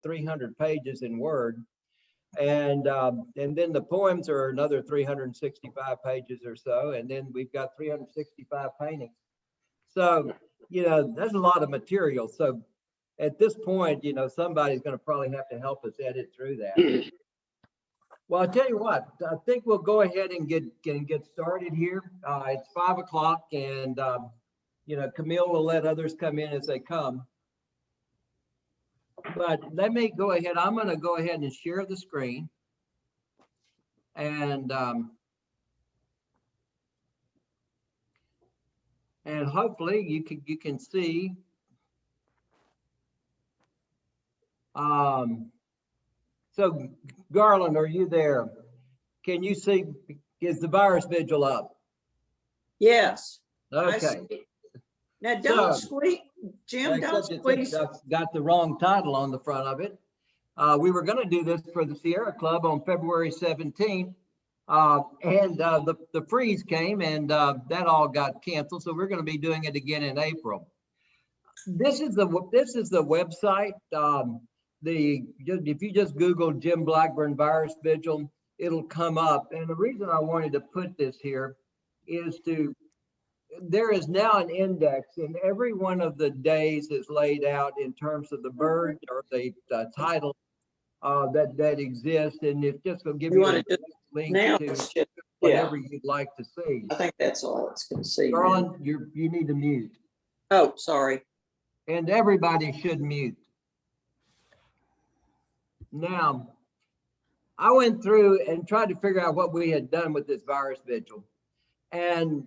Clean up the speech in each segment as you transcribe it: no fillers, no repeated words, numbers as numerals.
300 pages in Word. And then the poems are another 365 pages or so. And then we've got 365 paintings. So, you know, there's a lot of material. So at this point, you know, somebody's going to probably have to help us edit through that. Well, I'll tell you what, I think we'll go ahead and get started here. It's 5 o'clock, and you know, Camille will let others come in as they come. But let me go ahead. I'm going to go ahead and share the screen. And hopefully you can see. So Garland, are you there? Can you see, is the Virus Vigil up? Yes. Okay. Now don't squeak, Jim, don't squeeze. It's got the wrong title on the front of it. We were going to do this for the Sierra Club on February 17th. And the freeze came, and that all got canceled. So we're going to be doing it again in April. This is the website. If you just Google Jim Blackburn Virus Vigil, it'll come up. And the reason I wanted to put this here is there is now an index, and every one of the days is laid out in terms of the bird or the title that exists, and it's just going to give you a link to whatever you'd like to see. I think that's all it's going to see. Garland, you need to mute. Oh, sorry. And everybody should mute. Now, I went through and tried to figure out what we had done with this Virus Vigil. And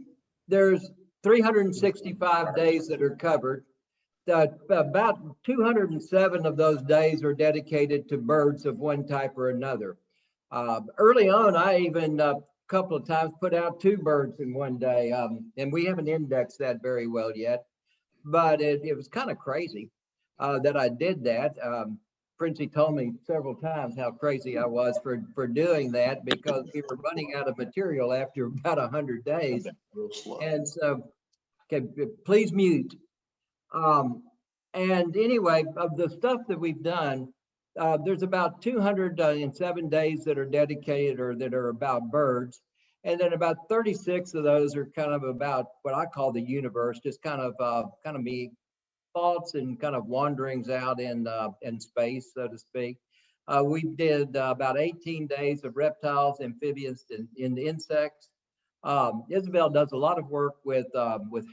there's 365 days that are covered. About 207 of those days are dedicated to birds of one type or another. Early on, I even a couple of times put out 2 birds in one day. And we haven't indexed that very well yet. But it was kind of crazy that I did that. Princey told me several times how crazy I was for doing that, because we were running out of material after about 100 days. And so, okay, please mute. And anyway, of the stuff that we've done, there's about 207 days that are dedicated or that are about birds. And then about 36 of those are kind of about what I call the universe, just kind of me thoughts and kind of wanderings out in space, so to speak. We did about 18 days of reptiles, amphibians, and insects. Isabel does a lot of work with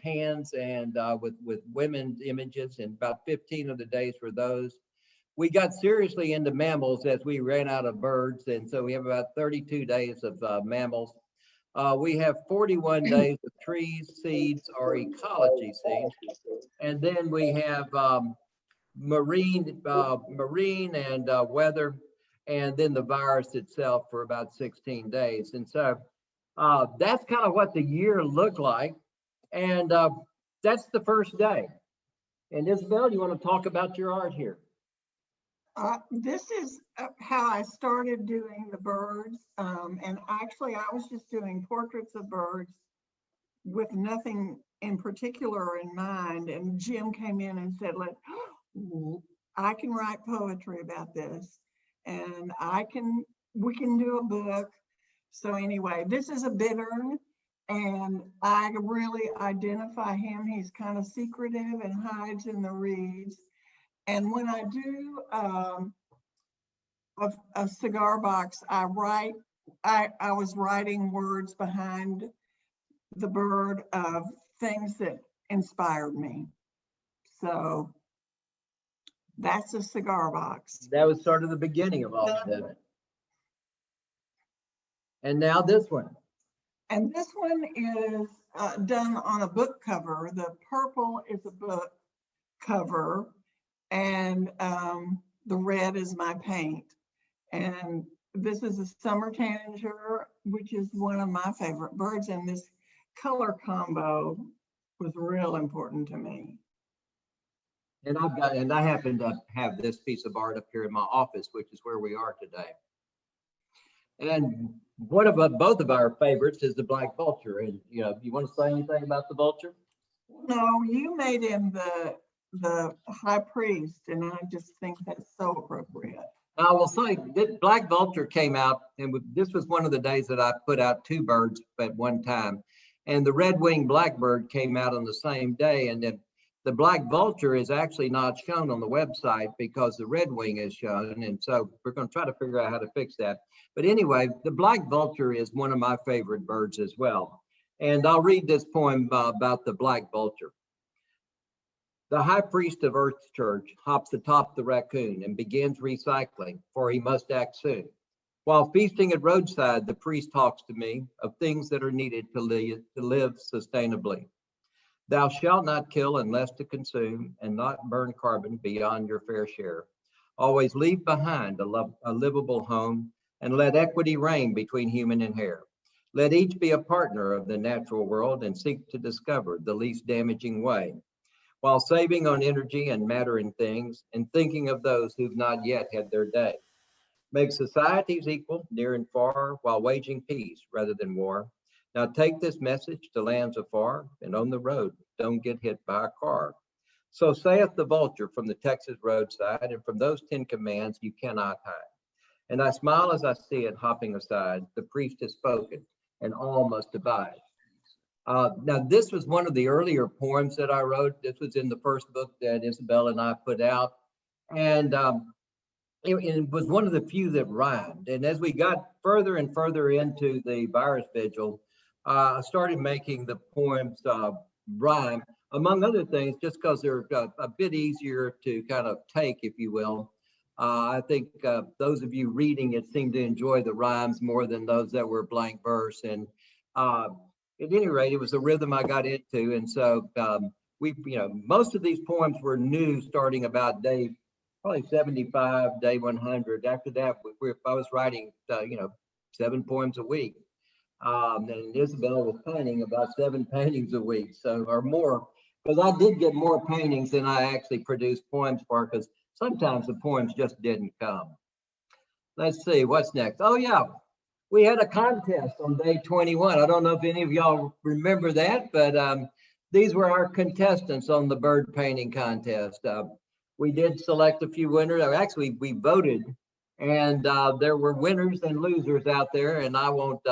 hands and with women's images, and about 15 of the days were those. We got seriously into mammals as we ran out of birds, and so we have about 32 days of mammals. We have 41 days of trees, seeds, or ecology seeds. And then we have marine and weather, and then the virus itself for about 16 days. And so that's kind of what the year looked like. And that's the first day. And Isabel, you want to talk about your art here? This is how I started doing the birds. And actually, I was just doing portraits of birds with nothing in particular in mind. And Jim came in and said, I can write poetry about this, and we can do a book. So anyway, this is a bittern, and I really identify him. He's kind of secretive and hides in the reeds. And when I do a cigar box, I was writing words behind the bird of things that inspired me. So that's a cigar box. That was sort of the beginning of all of it. And now this one. And this one is done on a book cover. The purple is a book cover, and the red is my paint. And this is a summer tanager, which is one of my favorite birds. And this color combo was real important to me. And I happen to have this piece of art up here in my office, which is where we are today. And one of both of our favorites is the Black Vulture. And you want to say anything about the vulture? No, you made him the high priest, and I just think that's so appropriate. I will say that Black Vulture came out, and this was one of the days that I put out 2 birds at one time. And the red-winged blackbird came out on the same day. And then the Black Vulture is actually not shown on the website because the red wing is shown. And so we're going to try to figure out how to fix that. But anyway, the Black Vulture is one of my favorite birds as well. And I'll read this poem about the Black Vulture. The high priest of Earth's church hops atop the raccoon and begins recycling, for he must act soon. While feasting at roadside, the priest talks to me of things that are needed to live sustainably. Thou shalt not kill unless to consume, and not burn carbon beyond your fair share. Always leave behind a livable home, and let equity reign between human and hare. Let each be a partner of the natural world and seek to discover the least damaging way, while saving on energy and matter and things, and thinking of those who've not yet had their day. Make societies equal, near and far, while waging peace rather than war. Now take this message to lands afar, and on the road, don't get hit by a car. So saith the vulture from the Texas roadside, and from those 10 commands you cannot hide. And I smile as I see it hopping aside. The priest has spoken, and all must abide. Now, this was one of the earlier poems that I wrote. This was in the first book that Isabel and I put out. And it was one of the few that rhymed. And as we got further and further into the Virus Vigil, I started making the poems rhyme, among other things, just because they're a bit easier to kind of take, if you will. I think those of you reading it seem to enjoy the rhymes more than those that were blank verse. And at any rate, it was a rhythm I got into. And so most of these poems were new starting about day, probably 75, day 100. After that, I was writing, 7 poems a week. And Isabel was painting about 7 paintings a week, so, or more, because I did get more paintings than I actually produced poems for, because sometimes the poems just didn't come. Let's see, what's next? Oh yeah, we had a contest on day 21. I don't know if any of y'all remember that, but these were our contestants on the bird painting contest. We did select a few winners. Actually, we voted, and there were winners and losers out there, and I won't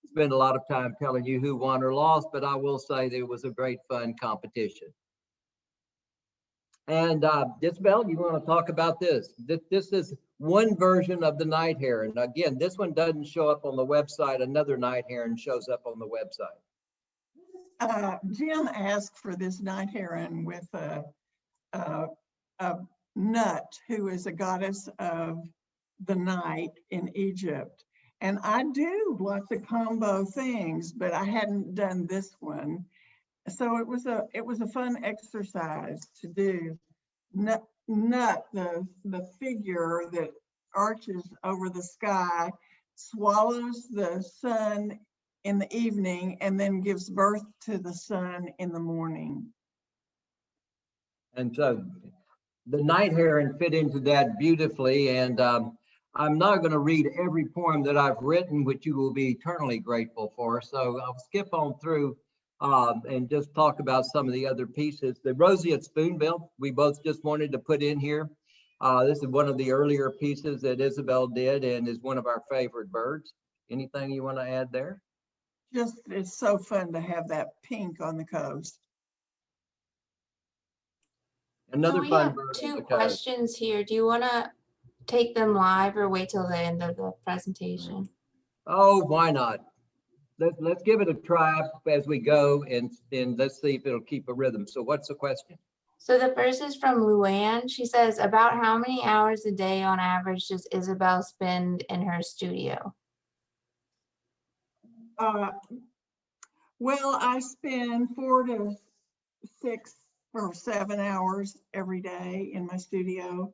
spend a lot of time telling you who won or lost, but I will say that it was a great fun competition. And Isabel, you want to talk about this? This is one version of the night heron. Again, this one doesn't show up on the website. Another night heron shows up on the website. Jim asked for this night heron with a Nut, who is a goddess of the night in Egypt. And I do lots of combo things, but I hadn't done this one. So it was a fun exercise to do. Nut, the figure that arches over the sky, swallows the sun in the evening and then gives birth to the sun in the morning. And so the night heron fit into that beautifully. And I'm not going to read every poem that I've written, which you will be eternally grateful for. So I'll skip on through and just talk about some of the other pieces. The roseate spoonbill, we both just wanted to put in here. This is one of the earlier pieces that Isabel did and is one of our favorite birds. Anything you want to add there? Just, it's so fun to have that pink on the coast. Another So we fun have bird 2 questions here. Do you want to take them live or wait till the end of the presentation? Oh, why not? Let's give it a try as we go, and let's see if it'll keep a rhythm. So what's the question? So the first is from Luann. She says, about how many hours a day on average does Isabel spend in her studio? Well, I spend 4 to 6 or 7 hours every day in my studio.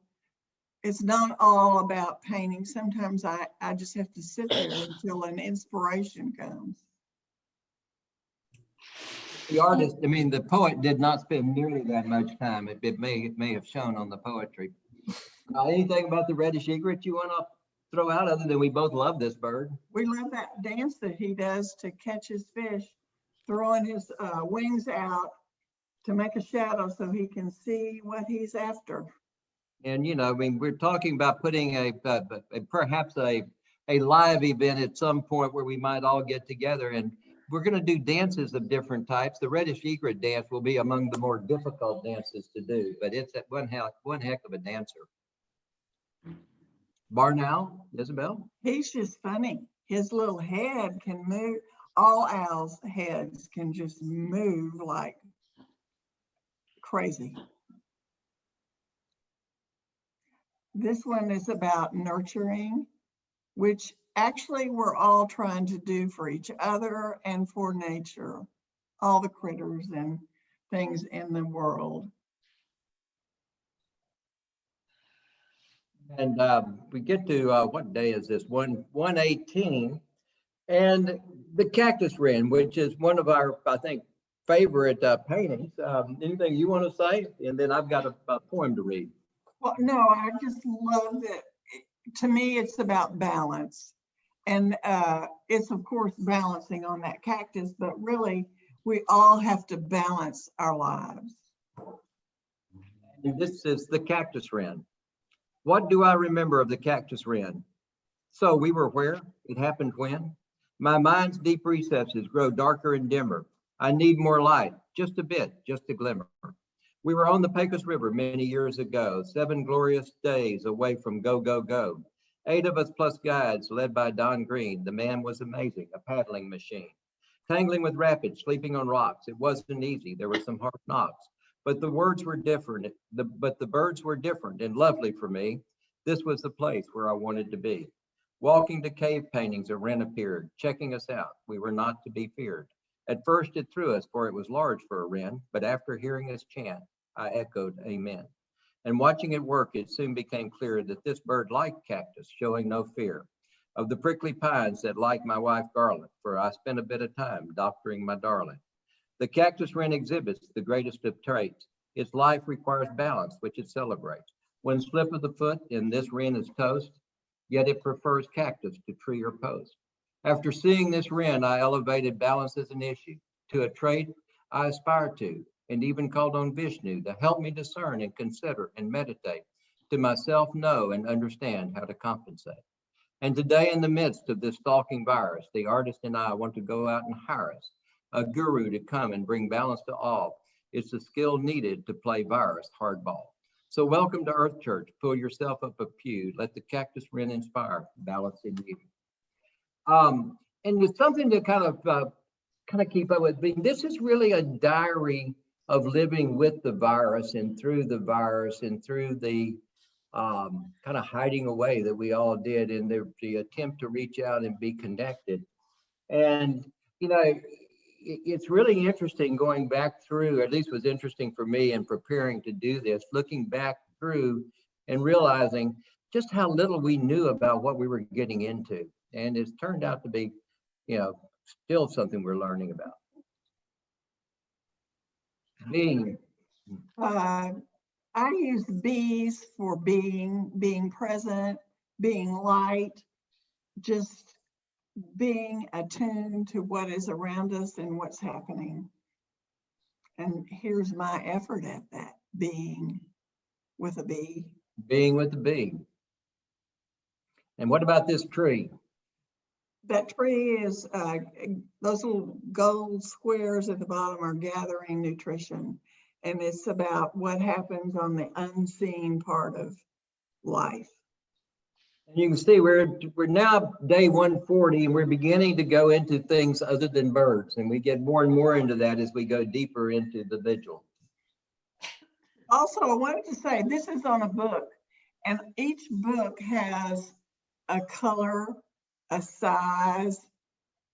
It's not all about painting. Sometimes I just have to sit there until an inspiration comes. The artist, I mean, the poet did not spend nearly that much time. It may have shown on the poetry. Anything about the reddish egret you want to throw out, other than we both love this bird? We love that dance that he does to catch his fish, throwing his wings out to make a shadow so he can see what he's after. And, you know, I mean, we're talking about putting perhaps a live event at some point where we might all get together, and we're going to do dances of different types. The reddish egret dance will be among the more difficult dances to do, but it's one heck of a dancer. Barn owl, Isabel? He's just funny. His little head can move. All owls' heads can just move like crazy. This one is about nurturing, which actually we're all trying to do for each other and for nature, all the critters and things in the world. And we get to, what day is this? 118. And the cactus wren, which is one of our, I think, favorite paintings. Anything you want to say? And then I've got a poem to read. Well, no, I just love that. To me, it's about balance. And it's, of course, balancing on that cactus, but really, we all have to balance our lives. And this is the cactus wren. What do I remember of the cactus wren? So we were where? It happened when? My mind's deep recesses grow darker and dimmer. I need more light, just a bit, just a glimmer. We were on the Pecos River many years ago, 7 glorious days away from go, go, go. 8 of us plus guides led by Don Green. The man was amazing, a paddling machine. Tangling with rapids, sleeping on rocks. It wasn't easy. There were some hard knocks. But the words were different. But the birds were different and lovely for me. This was the place where I wanted to be. Walking to cave paintings, a wren appeared, checking us out. We were not to be feared. At first it threw us, for it was large for a wren, but after hearing us chant, I echoed amen. And watching it work, it soon became clear that this bird liked cactus, showing no fear of the prickly pines that like my wife Garland, for I spent a bit of time doctoring my darling. The cactus wren exhibits the greatest of traits. Its life requires balance, which it celebrates. One slip of the foot, and this wren is toast, yet it prefers cactus to tree or post. After seeing this wren, I elevated balance as an issue to a trait I aspire to, and even called on Vishnu to help me discern and consider and meditate, to myself know and understand how to compensate. And today, in the midst of this stalking virus, the artist and I want to go out and hire us a guru to come and bring balance to all. It's the skill needed to play virus hardball. So welcome to Earth Church. Pull yourself up a pew. Let the cactus wren inspire balance in you. And it's something to kind of keep up with. This is really a diary of living with the virus and through the virus and through the kind of hiding away that we all did in the attempt to reach out and be connected. And, you know, it's really interesting going back through, at least was interesting for me in preparing to do this, looking back through and realizing just how little we knew about what we were getting into. And it's turned out to be, you know, still something we're learning about. Being. I use bees for being present, being light, just being attuned to what is around us and what's happening. And here's my effort at that, being with a bee. Being with the bee. And what about this tree? That tree is, those little gold squares at the bottom are gathering nutrition. And it's about what happens on the unseen part of life. And you can see we're now day 140, and we're beginning to go into things other than birds. And we get more and more into that as we go deeper into the vigil. Also, I wanted to say, this is on a book, and each book has a color, a size,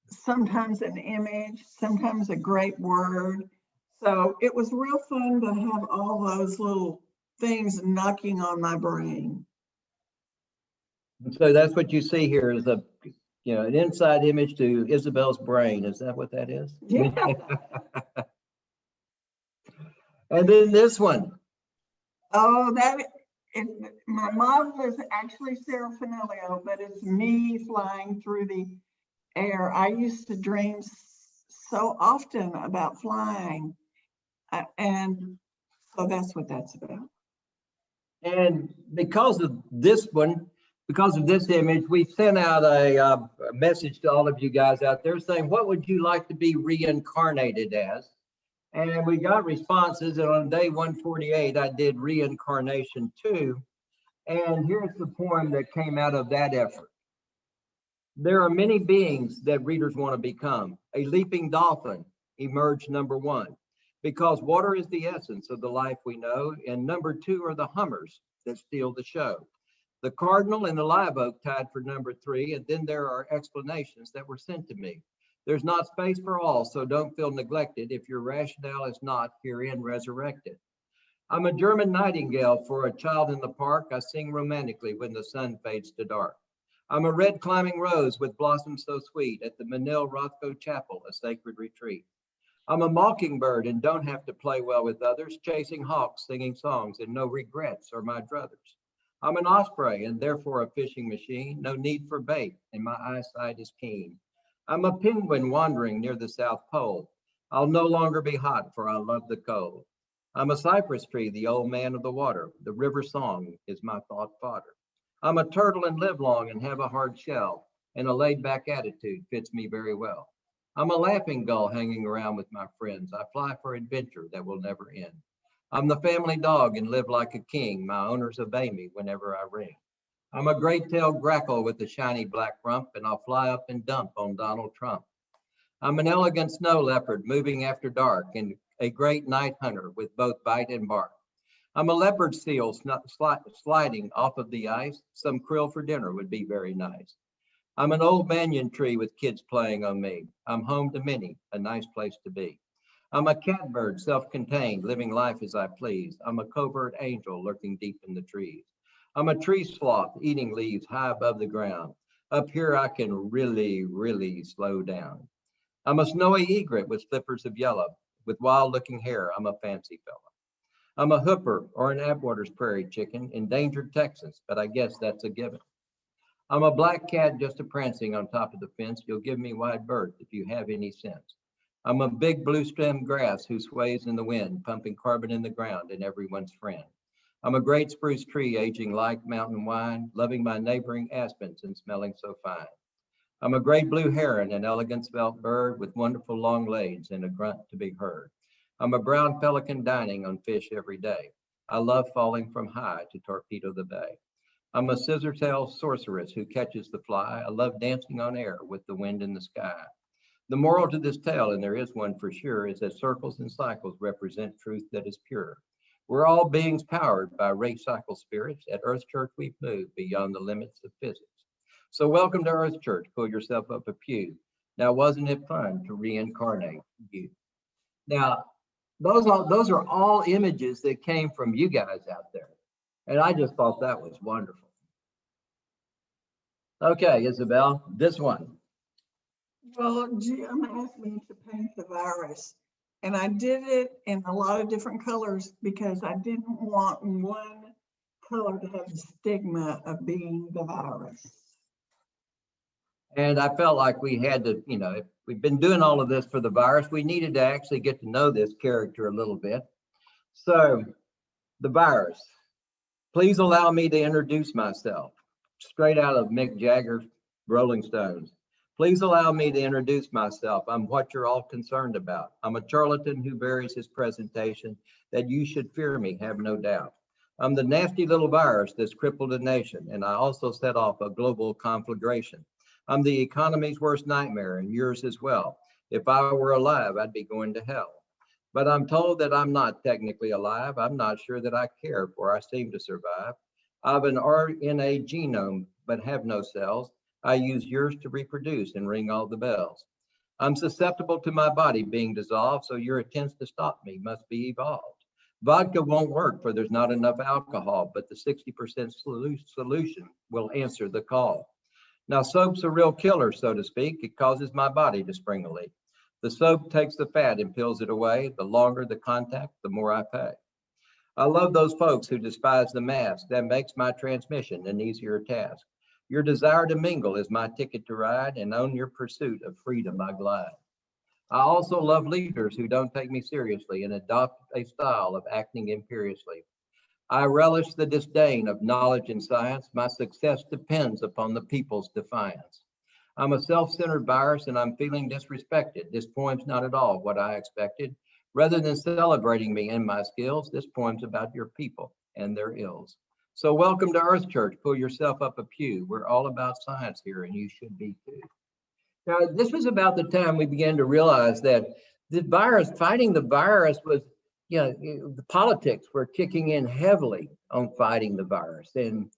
sometimes an image, sometimes a great word. So it was real fun to have all those little things knocking on my brain. And so that's what you see here is an inside image to Isabel's brain. Is that what that is? Yeah. And then this one. Oh, my model is actually Serafinilia, but it's me flying through the air. I used to dream so often about flying. And so that's what that's about. And because of this one, because of this image, we sent out a message to all of you guys out there saying, what would you like to be reincarnated as? And we got responses, and on day 148, I did reincarnation 2. And here's the poem that came out of that effort. There are many beings that readers want to become. A leaping dolphin emerged number 1, because water is the essence of the life we know, and number 2 are the hummers that steal the show. The cardinal and the live oak tied for number 3, and then there are explanations that were sent to me. There's not space for all, so don't feel neglected if your rationale is not herein resurrected. I'm a German nightingale for a child in the park. I sing romantically when the sun fades to dark. I'm a red climbing rose with blossoms so sweet at the Manil Rothko Chapel, a sacred retreat. I'm a mockingbird and don't have to play well with others, chasing hawks, singing songs, and no regrets are my druthers. I'm an osprey and therefore a fishing machine, no need for bait, and my eyesight is keen. I'm a penguin wandering near the South Pole. I'll no longer be hot, for I love the cold. I'm a cypress tree, the old man of the water. The river song is my thought fodder. I'm a turtle and live long and have a hard shell, and a laid-back attitude fits me very well. I'm a laughing gull hanging around with my friends. I fly for adventure that will never end. I'm the family dog and live like a king. My owners obey me whenever I ring. I'm a great-tailed grackle with a shiny black rump, and I'll fly up and dump on Donald Trump. I'm an elegant snow leopard moving after dark and a great night hunter with both bite and bark. I'm a leopard seal sliding off of the ice. Some krill for dinner would be very nice. I'm an old banyan tree with kids playing on me. I'm home to many, a nice place to be. I'm a catbird, self-contained, living life as I please. I'm a covert angel lurking deep in the trees. I'm a tree sloth eating leaves high above the ground. Up here I can really, really slow down. I'm a snowy egret with slippers of yellow. With wild-looking hair, I'm a fancy fella. I'm a hooper or an Atwater's prairie chicken, endangered Texas, but I guess that's a given. I'm a black cat just a prancing on top of the fence. You'll give me wide berth if you have any sense. I'm a big blue stem grass who sways in the wind, pumping carbon in the ground and everyone's friend. I'm a great spruce tree aging like mountain wine, loving my neighboring aspens and smelling so fine. I'm a great blue heron, an elegant svelte bird with wonderful long legs and a grunt to be heard. I'm a brown pelican dining on fish every day. I love falling from high to torpedo the bay. I'm a scissor-tailed sorceress who catches the fly. I love dancing on air with the wind in the sky. The moral to this tale, and there is one for sure, is that circles and cycles represent truth that is pure. We're all beings powered by race cycle spirits. At Earth Church, we've moved beyond the limits of physics. So welcome to Earth Church. Pull yourself up a pew. Now, wasn't it fun to reincarnate you? Now, those are all images that came from you guys out there. And I just thought that was wonderful. Okay, Isabel, this one. Well, Jim asked me to paint the virus, and I did it in a lot of different colors because I didn't want one color to have the stigma of being the virus. And I felt like we had to, if we've been doing all of this for the virus, we needed to actually get to know this character a little bit. So, the virus. Please allow me to introduce myself. Straight out of Mick Jagger's Rolling Stones. Please allow me to introduce myself. I'm what you're all concerned about. I'm a charlatan who varies his presentation, that you should fear me, have no doubt. I'm the nasty little virus that's crippled a nation, and I also set off a global conflagration. I'm the economy's worst nightmare, and yours as well. If I were alive, I'd be going to hell. But I'm told that I'm not technically alive. I'm not sure that I care, for I seem to survive. I have an RNA genome, but have no cells. I use yours to reproduce and ring all the bells. I'm susceptible to my body being dissolved, so your attempts to stop me must be evolved. Vodka won't work, for there's not enough alcohol, but the 60% solution will answer the call. Now, soap's a real killer, so to speak. It causes my body to spring a leak. The soap takes the fat and peels it away. The longer the contact, the more I pay. I love those folks who despise the mask. That makes my transmission an easier task. Your desire to mingle is my ticket to ride, and on your pursuit of freedom I glide. I also love leaders who don't take me seriously and adopt a style of acting imperiously. I relish the disdain of knowledge and science. My success depends upon the people's defiance. I'm a self-centered virus and I'm feeling disrespected. This poem's not at all what I expected. Rather than celebrating me and my skills, this poem's about your people and their ills. So welcome to Earth Church. Pull yourself up a pew. We're all about science here and you should be too. Now, this was about the time we began to realize that the virus, fighting the virus was, the politics were kicking in heavily on fighting the virus. And,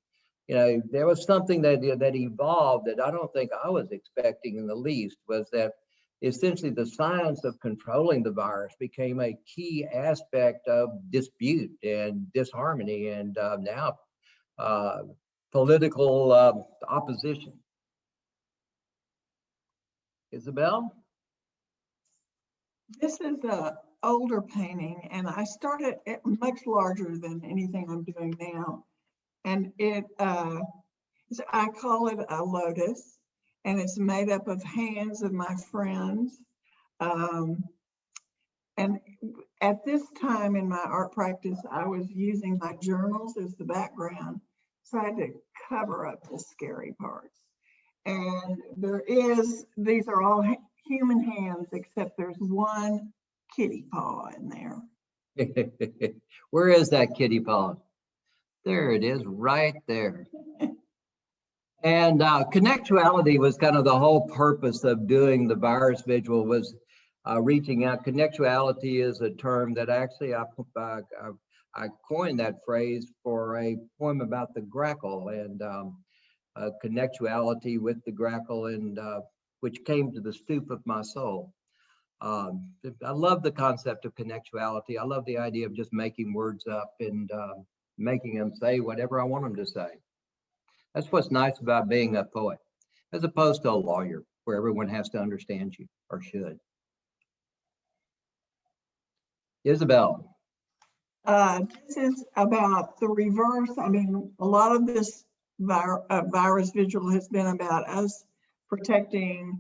there was something that evolved that I don't think I was expecting in the least, was that essentially the science of controlling the virus became a key aspect of dispute and disharmony and now political opposition. Isabel? This is a older painting, and I started it much larger than anything I'm doing now. And I call it a lotus, and it's made up of hands of my friends. And at this time in my art practice, I was using my journals as the background, so I had to cover up the scary parts. And these are all human hands, except there's one kitty paw in there. Where is that kitty paw? There it is, right there. And connectuality was kind of the whole purpose of doing the Virus Vigil, was reaching out. Connectuality is a term that actually I coined that phrase for a poem about the grackle and connectuality with the grackle, and which came to the stoop of my soul. I love the concept of connectuality. I love the idea of just making words up and making them say whatever I want them to say. That's what's nice about being a poet, as opposed to a lawyer, where everyone has to understand you, or should. Isabel. This is about the reverse. I mean, a lot of this virus vigil has been about us protecting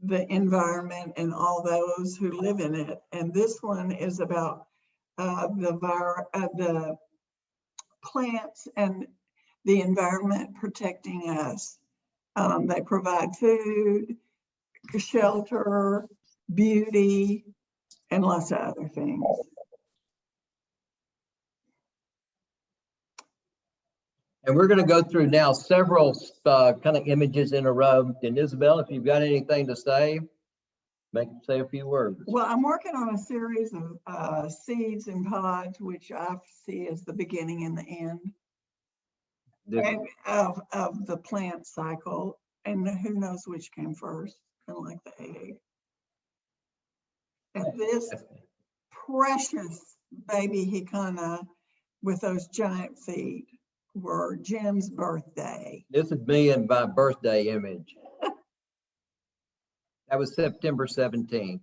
the environment and all those who live in it. And this one is about the plants and the environment protecting us. They provide food, shelter, beauty, and lots of other things. And we're going to go through now several kind of images in a row. And Isabel, if you've got anything to say, say a few words. Well, I'm working on a series of seeds and pods, which I see as the beginning and the end of the plant cycle. And who knows which came first, kind of like the egg. And this precious baby Hikana with those giant feet were Jim's birthday. This is me and my birthday image. That was September 17th.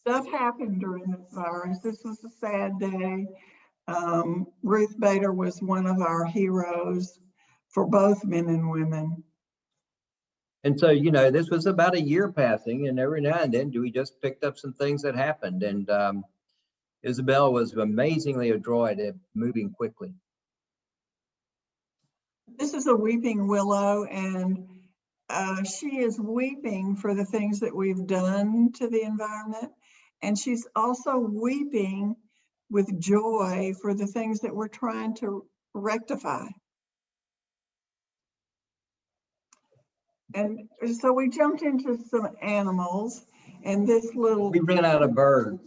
Stuff happened during this virus. This was a sad day. Ruth Bader was one of our heroes for both men and women. And so, this was about a year passing, and every now and then we just picked up some things that happened. And Isabel was amazingly adroit at moving quickly. This is a weeping willow, and she is weeping for the things that we've done to the environment. And she's also weeping with joy for the things that we're trying to rectify. And so we jumped into some animals, and this little... We ran out of birds.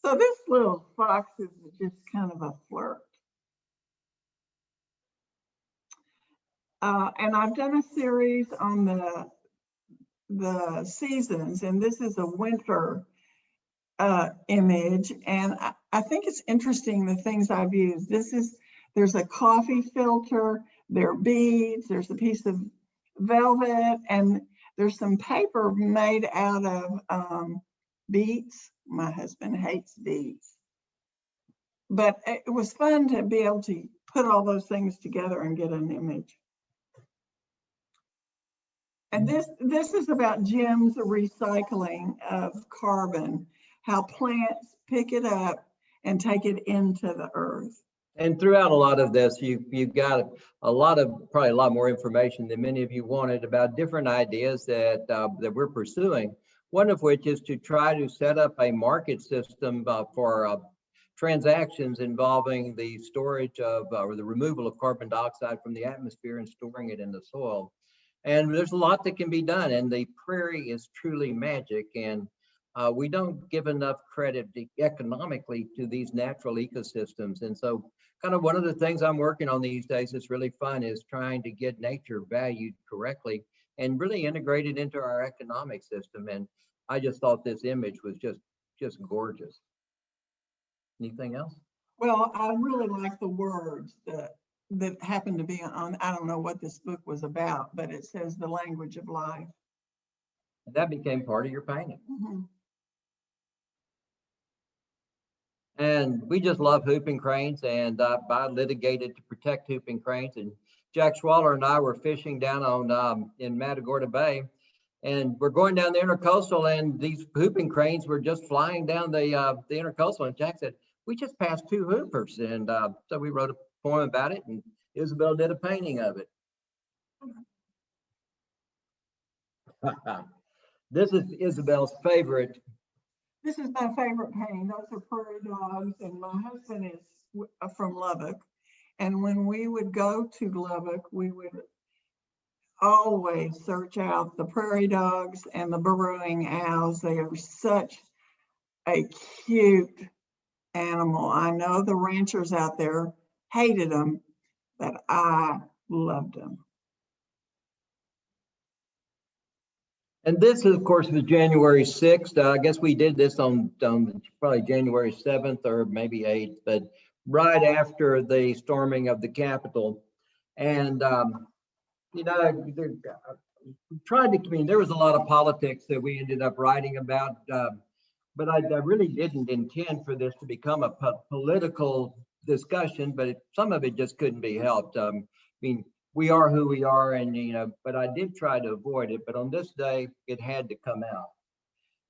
So this little fox is just kind of a flirt. And I've done a series on the seasons, and this is a winter image. And I think it's interesting the things I've used. There's a coffee filter, there are beads, there's a piece of velvet, and there's some paper made out of beets. My husband hates beets. But it was fun to be able to put all those things together and get an image. And this is about Jim's recycling of carbon, how plants pick it up and take it into the earth. And throughout a lot of this, you've got probably a lot more information than many of you wanted about different ideas that we're pursuing. One of which is to try to set up a market system for transactions involving the storage of or the removal of carbon dioxide from the atmosphere and storing it in the soil. And there's a lot that can be done, and the prairie is truly magic. And we don't give enough credit economically to these natural ecosystems. And so kind of one of the things I'm working on these days is really fun is trying to get nature valued correctly and really integrate it into our economic system. And I just thought this image was just gorgeous. Anything else? Well, I really like the words that happen to be on, I don't know what this book was about, but it says the language of life. That became part of your painting. Mhm. And we just love hooping cranes, and I litigated to protect hooping cranes. And Jack Schwaller and I were fishing down on in Matagorda Bay, and we're going down the intercoastal, and these hooping cranes were just flying down the intercoastal. And Jack said, "We just passed two hoopers," and so we wrote a poem about it, and Isabel did a painting of it. This is Isabel's favorite. This is my favorite painting. Those are prairie dogs, and my husband is from Lubbock. And when we would go to Lubbock, we would always search out the prairie dogs and the burrowing owls. They are such a cute animal. I know the ranchers out there hated them, but I loved them. And this, of course, was January 6th. I guess we did this on probably January 7th or maybe 8th, but right after the storming of the Capitol. And, you know, there was a lot of politics that we ended up writing about, but I really didn't intend for this to become a political discussion, but some of it just couldn't be helped. I mean, we are who we are, and but I did try to avoid it. But on this day, it had to come out.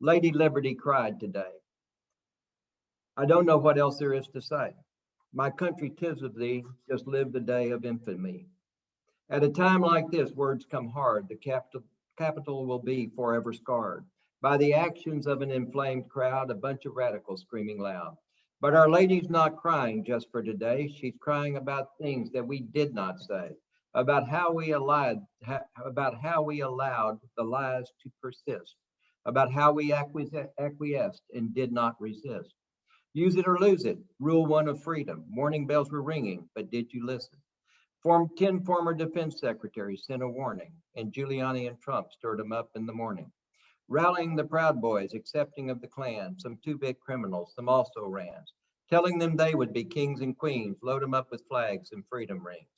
Lady Liberty cried today. I don't know what else there is to say. My country, 'tis of thee, just live the day of infamy. At a time like this, words come hard. The capital will be forever scarred by the actions of an inflamed crowd, a bunch of radicals screaming loud. But Our Lady's not crying just for today. She's crying about things that we did not say. About how we allowed the lies to persist, about how we acquiesced and did not resist. Use it or lose it, rule one of freedom. Warning bells were ringing, but did you listen? 10 former defense secretaries sent a warning, and Giuliani and Trump stirred them up in the morning. Rallying the Proud Boys, accepting of the Klan, some too big criminals, some also rans, telling them they would be kings and queens, load them up with flags and freedom rings.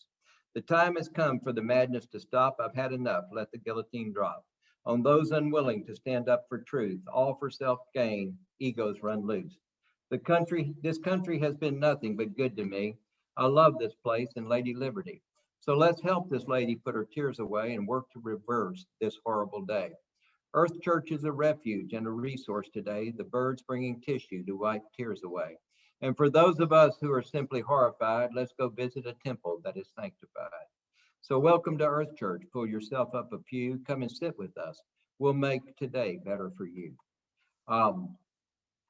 The time has come for the madness to stop. I've had enough. Let the guillotine drop. On those unwilling to stand up for truth, all for self-gain, egos run loose. This country has been nothing but good to me. I love this place and Lady Liberty. So let's help this lady put her tears away and work to reverse this horrible day. Earth Church is a refuge and a resource today. The birds bringing tissue to wipe tears away. And for those of us who are simply horrified, let's go visit a temple that is sanctified. So welcome to Earth Church. Pull yourself up a pew. Come and sit with us. We'll make today better for you.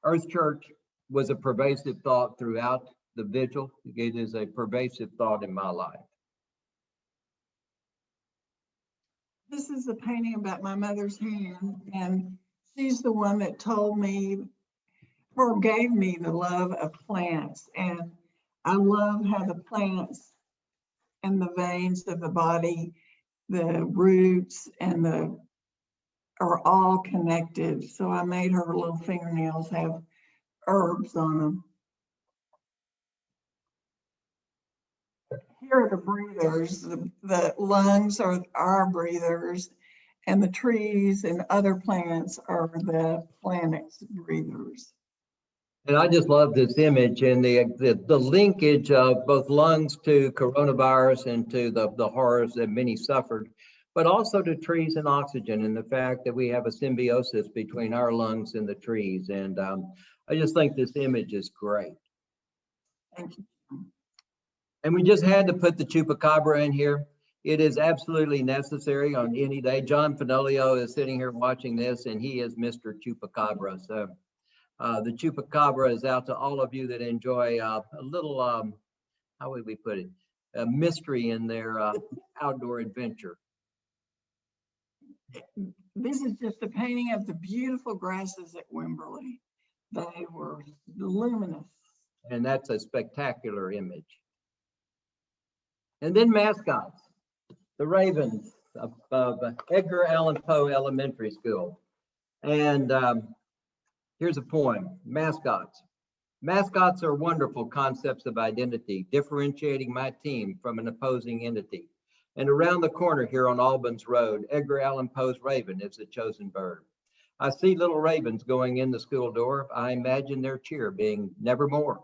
Earth Church was a pervasive thought throughout the vigil. It is a pervasive thought in my life. This is a painting about my mother's hand, and she's the one that told me or gave me the love of plants. And I love how the plants and the veins of the body, the roots and are all connected. So I made her little fingernails have herbs on them. Here are the breathers. The lungs are our breathers, and the trees and other plants are the planet's breathers. And I just love this image and the linkage of both lungs to coronavirus and to the horrors that many suffered. but also to trees and oxygen, and the fact that we have a symbiosis between our lungs and the trees. And I just think this image is great. Thank you. And we just had to put the chupacabra in here. It is absolutely necessary on any day. John Finolio is sitting here watching this, and he is Mr. Chupacabra. So the chupacabra is out to all of you that enjoy a little, how would we put it, a mystery in their outdoor adventure. This is just a painting of the beautiful grasses at Wimberley. They were luminous. And that's a spectacular image. And then mascots, the Ravens of Edgar Allan Poe Elementary School. And here's a poem, mascots. Mascots are wonderful concepts of identity, differentiating my team from an opposing entity. And around the corner here on Albans Road, Edgar Allan Poe's raven is the chosen bird. I see little ravens going in the school door. I imagine their cheer being nevermore.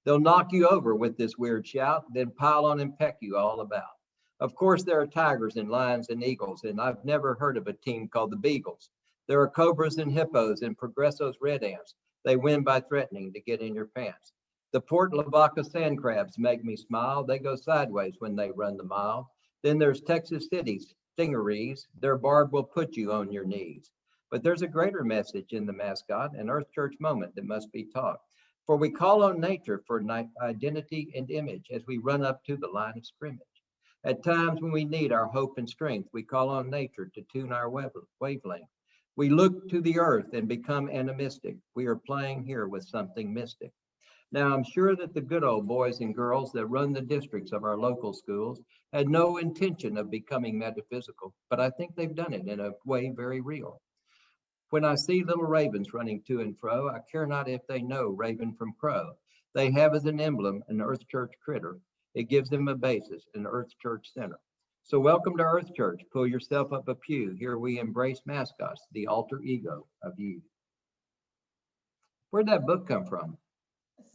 They'll knock you over with this weird shout, then pile on and peck you all about. Of course, there are tigers and lions and eagles, and I've never heard of a team called the Beagles. There are cobras and hippos and Progresso's red ants. They win by threatening to get in your pants. The Port Lavaca sand crabs make me smile. They go sideways when they run the mile. Then there's Texas City's stingarees. Their barb will put you on your knees. But there's a greater message in the mascot, an Earth Church moment that must be taught. For we call on nature for identity and image as we run up to the line of scrimmage. At times when we need our hope and strength, we call on nature to tune our wavelength. We look to the earth and become animistic. We are playing here with something mystic. Now, I'm sure that the good old boys and girls that run the districts of our local schools had no intention of becoming metaphysical, but I think they've done it in a way very real. When I see little ravens running to and fro, I care not if they know raven from crow. They have as an emblem an Earth Church critter. It gives them a basis, an Earth Church center. So welcome to Earth Church. Pull yourself up a pew. Here we embrace mascots, the alter ego of you. Where'd that book come from?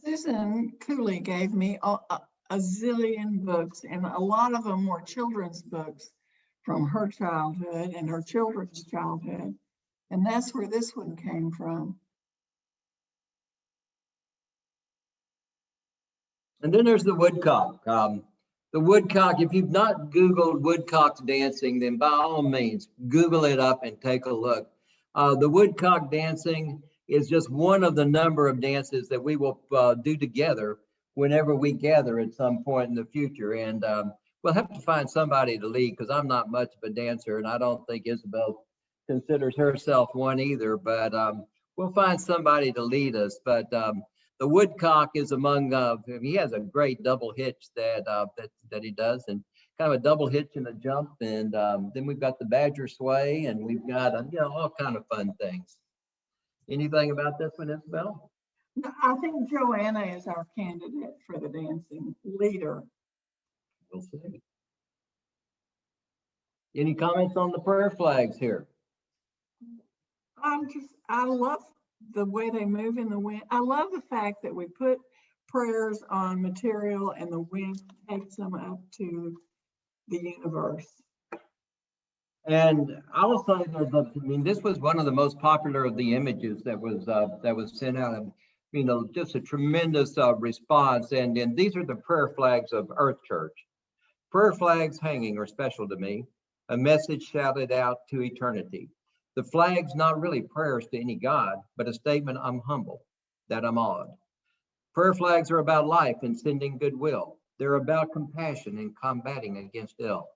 Susan Cooley gave me a zillion books, and a lot of them were children's books from her childhood and her children's childhood. And that's where this one came from. And then there's the woodcock. The woodcock, if you've not Googled woodcock dancing, then by all means, Google it up and take a look. The woodcock dancing is just one of the number of dances that we will do together whenever we gather at some point in the future. And we'll have to find somebody to lead because I'm not much of a dancer, and I don't think Isabel considers herself one either, but we'll find somebody to lead us. But the woodcock is among, he has a great double hitch that he does, and kind of a double hitch and a jump. And then we've got the badger sway, and we've got, all kind of fun things. Anything about this one, Isabel? I think Joanna is our candidate for the dancing leader. We'll see. Any comments on the prayer flags here? I love the way they move in the wind. I love the fact that we put prayers on material and the wind takes them up to the universe. And I will say that, this was one of the most popular of the images that was sent out. And, just a tremendous response. And these are the prayer flags of Earth Church. Prayer flags hanging are special to me. A message shouted out to eternity. The flag's not really prayers to any God, but a statement, I'm humble, that I'm awed. Prayer flags are about life and sending goodwill. They're about compassion and combating against ill.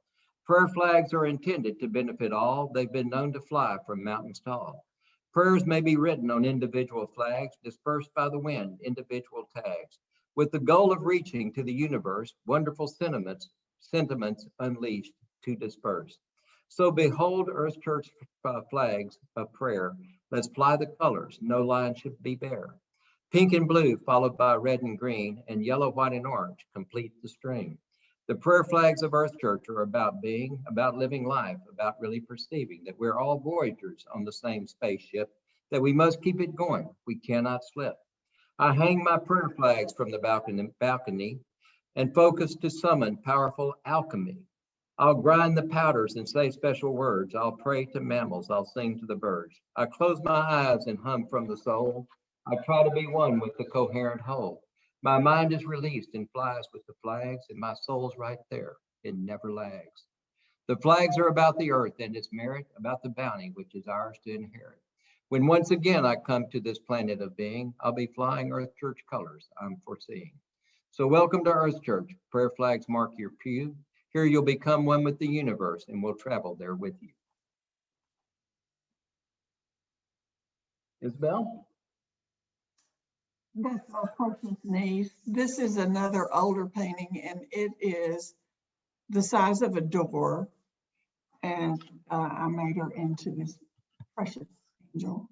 Prayer flags are intended to benefit all. They've been known to fly from mountains tall. Prayers may be written on individual flags, dispersed by the wind, individual tags, with the goal of reaching to the universe, wonderful sentiments unleashed to disperse. So behold Earth Church flags of prayer. Let's fly the colors, no line should be bare. Pink and blue followed by red and green, and yellow, white, and orange complete the string. The prayer flags of Earth Church are about being, about living life, about really perceiving that we're all voyagers on the same spaceship, that we must keep it going, we cannot slip. I hang my prayer flags from the balcony and focus to summon powerful alchemy. I'll grind the powders and say special words. I'll pray to mammals. I'll sing to the birds. I close my eyes and hum from the soul. I try to be one with the coherent whole. My mind is released and flies with the flags, and my soul's right there. It never lags. The flags are about the earth and its merit, about the bounty which is ours to inherit. When once again I come to this planet of being, I'll be flying Earth Church colors I'm foreseeing. So welcome to Earth Church. Prayer flags mark your pew. Here you'll become one with the universe, and we'll travel there with you. Isabel? That's my precious niece. This is another older painting, and it is the size of a door. And I made her into this precious angel.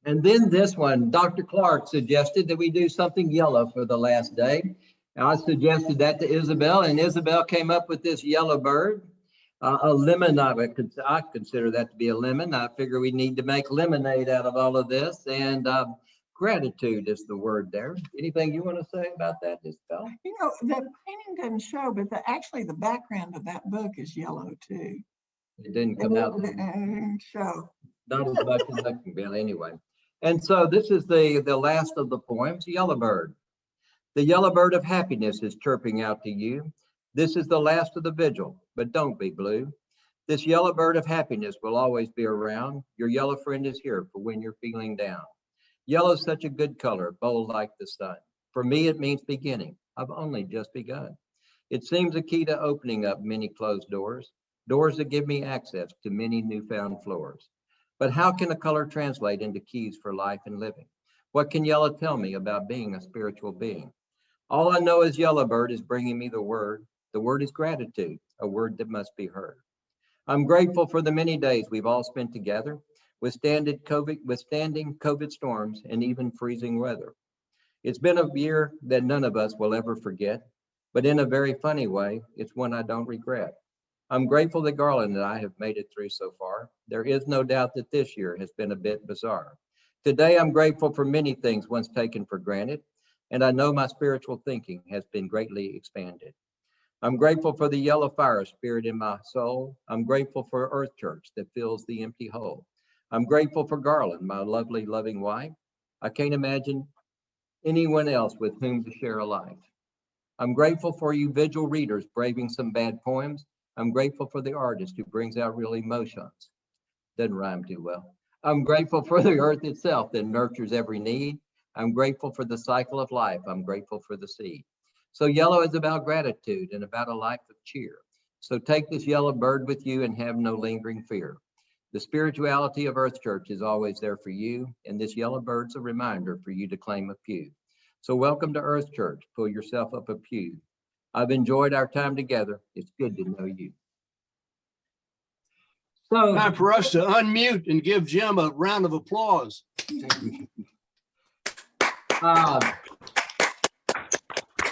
And then this one, Dr. Clark suggested that we do something yellow for the last day. And I suggested that to Isabel, and Isabel came up with this yellow bird, a lemon. I consider that to be a lemon. I figure we need to make lemonade out of all of this, and gratitude is the word there. Anything you want to say about that, Isabel? You know, the painting doesn't show, but actually the background of that book is yellow too. It didn't come out. It didn't show. Not as much as I can be anyway. And so this is the last of the poems, Yellow Bird. The yellow bird of happiness is chirping out to you. This is the last of the vigil, but don't be blue. This yellow bird of happiness will always be around. Your yellow friend is here for when you're feeling down. Yellow is such a good color, bold like the sun. For me, it means beginning. I've only just begun. It seems a key to opening up many closed doors, doors that give me access to many newfound floors. But how can a color translate into keys for life and living? What can yellow tell me about being a spiritual being? All I know is Yellowbird is bringing me the word. The word is gratitude, a word that must be heard. I'm grateful for the many days we've all spent together, withstanding COVID storms and even freezing weather. It's been a year that none of us will ever forget, but in a very funny way, it's one I don't regret. I'm grateful that Garland and I have made it through so far. There is no doubt that this year has been a bit bizarre. Today, I'm grateful for many things once taken for granted, and I know my spiritual thinking has been greatly expanded. I'm grateful for the yellow fire spirit in my soul. I'm grateful for Earth Church that fills the empty hole. I'm grateful for Garland, my lovely, loving wife. I can't imagine anyone else with whom to share a life. I'm grateful for you vigil readers braving some bad poems. I'm grateful for the artist who brings out real emotions. Doesn't rhyme too well. I'm grateful for the earth itself that nurtures every need. I'm grateful for the cycle of life. I'm grateful for the seed. So yellow is about gratitude and about a life of cheer. So take this yellow bird with you and have no lingering fear. The spirituality of Earth Church is always there for you, and this yellow bird's a reminder for you to claim a pew. So welcome to Earth Church. Pull yourself up a pew. I've enjoyed our time together. It's good to know you. So time for us to unmute and give Jim a round of applause.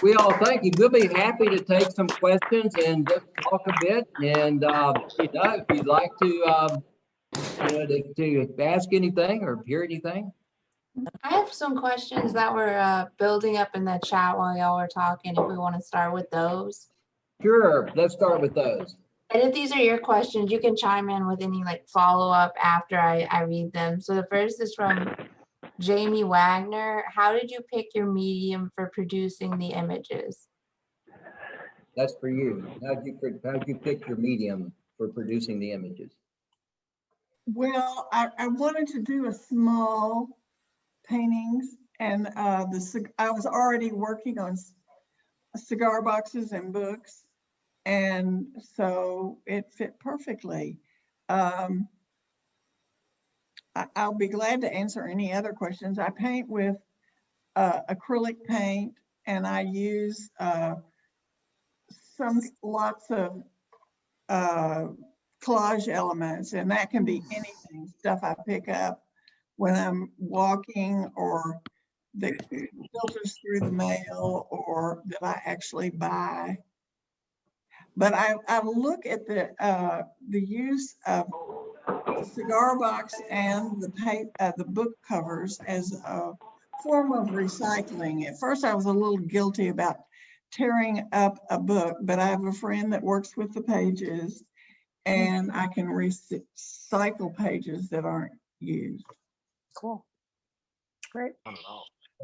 We all thank you. We'll be happy to take some questions and just talk a bit. And if you'd like to ask anything or hear anything. I have some questions that were building up in the chat while y'all were talking, if we want to start with those. Sure, let's start with those. And if these are your questions, you can chime in with any like follow-up after I read them. So the first is from Jamie Wagner. How did you pick your medium for producing the images? That's for you. How'd you pick your medium for producing the images? Well, I wanted to do a small paintings, and I was already working on cigar boxes and books, and so it fit perfectly. I'll be glad to answer any other questions. I paint with acrylic paint, and I use lots of collage elements, and that can be anything, stuff I pick up when I'm walking, or that filters through the mail, or that I actually buy. But I look at the use of the cigar box and the book covers as a form of recycling. At first, I was a little guilty about tearing up a book, but I have a friend that works with the pages and I can recycle pages that aren't used. Cool. Great.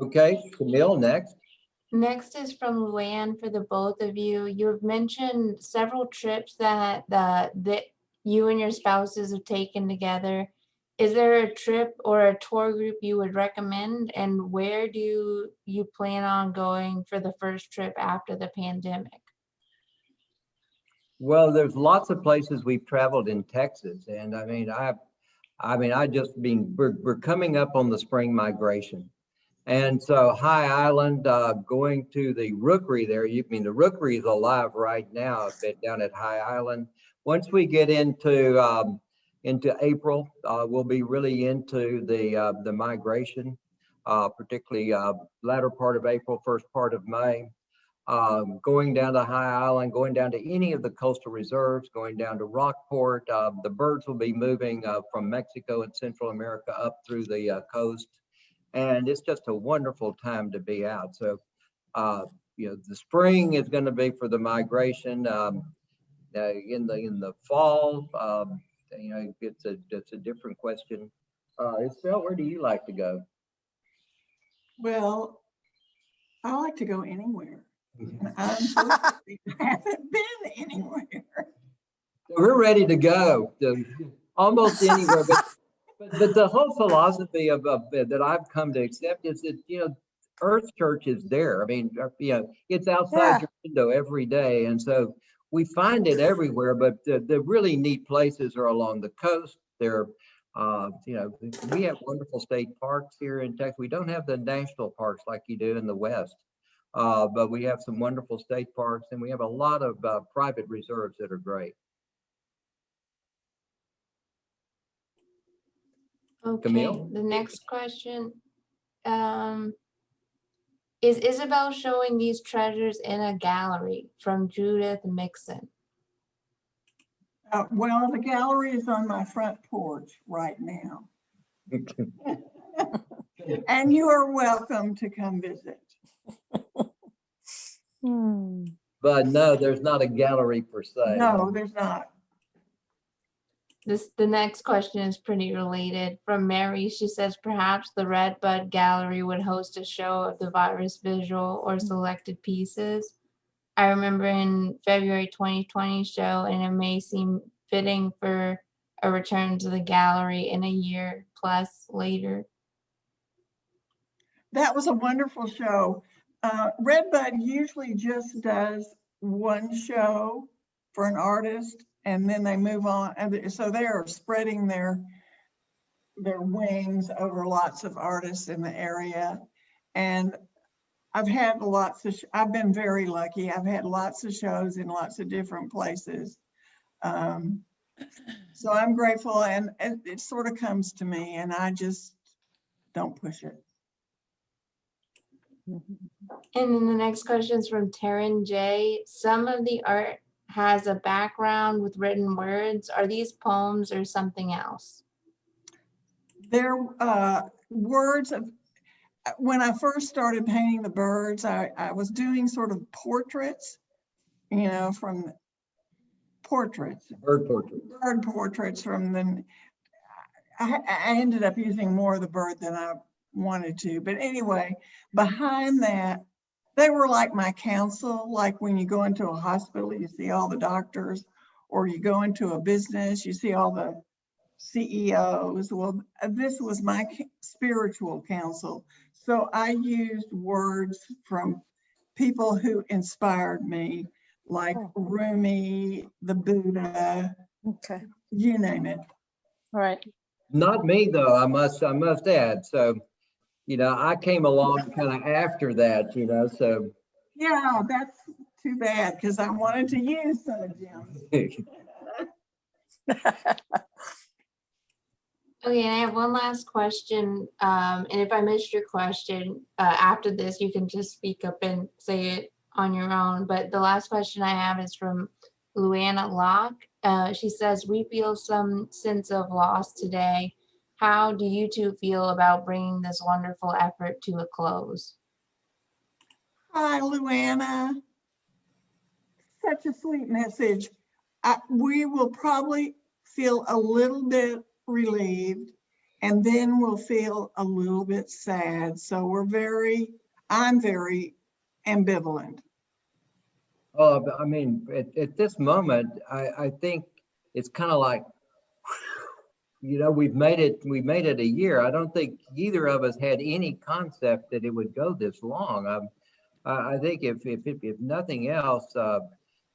Okay, Camille, next. Next is from Luann for the both of you. You've mentioned several trips that you and your spouses have taken together. Is there a trip or a tour group you would recommend? And where do you plan on going for the first trip after the pandemic? Well, there's lots of places we've traveled in Texas, and we're coming up on the spring migration. And so High Island, going to the Rookery there, the Rookery is alive right now, a bit down at High Island. Once we get into April, we'll be really into the migration, particularly latter part of April, first part of May. Going down to High Island, going down to any of the coastal reserves, going down to Rockport. The birds will be moving from Mexico and Central America up through the coast. And it's just a wonderful time to be out. So, the spring is going to be for the migration. In the fall, it's a different question. Isabel, where do you like to go? Well, I like to go anywhere. I haven't been anywhere. We're ready to go to almost anywhere, but the whole philosophy of that I've come to accept is that Earth Church is there. I mean, it's outside your window every day, and so we find it everywhere. But the really neat places are along the coast. There, we have wonderful state parks here in Texas. We don't have the national parks like you do in the West. But we have some wonderful state parks, and we have a lot of private reserves that are great. Okay, Camille? the next question. Is Isabel showing these treasures in a gallery? From Judith Mixon. Well, the gallery is on my front porch right now. And you are welcome to come visit. But no, there's not a gallery per se. No, there's not. The next question is pretty related. From Mary, she says perhaps the Redbud Gallery would host a show of the Virus Vigil or selected pieces. I remember in February 2020 show, and it may seem fitting for a return to the gallery in a year plus later. That was a wonderful show. Redbud usually just does one show for an artist, and then they move on. And so they are spreading their wings over lots of artists in the area. And I've had I've been very lucky. I've had lots of shows in lots of different places. So I'm grateful, and it sort of comes to me, and I just don't push it. And then the next question is from Taryn J. Some of the art has a background with written words. Are these poems or something else? They're words of, when I first started painting the birds, I was doing sort of portraits, from portraits. Bird portraits. Bird portraits from them. I ended up using more of the bird than I wanted to. But anyway, behind that, they were like my counsel. Like when you go into a hospital, you see all the doctors, or you go into a business, you see all the CEOs. Well, this was my spiritual counsel. So I used words from people who inspired me, like Rumi, the Buddha, Okay. you name it. All right. Not me though, I must add. So, I came along kind of after that, so. Yeah, that's too bad, because I wanted to use some of Jim's. Okay, and I have one last question. And if I missed your question, after this, you can just speak up and say it on your own. But the last question I have is from Luanna Locke. She says, we feel some sense of loss today. How do you two feel about bringing this wonderful effort to a close? Hi, Luanna. such a sweet message. We will probably feel a little bit relieved, and then we'll feel a little bit sad. So I'm very ambivalent. I mean, at this moment, I think it's kind of like, we've made it a year. I don't think either of us had any concept that it would go this long. I think if nothing else,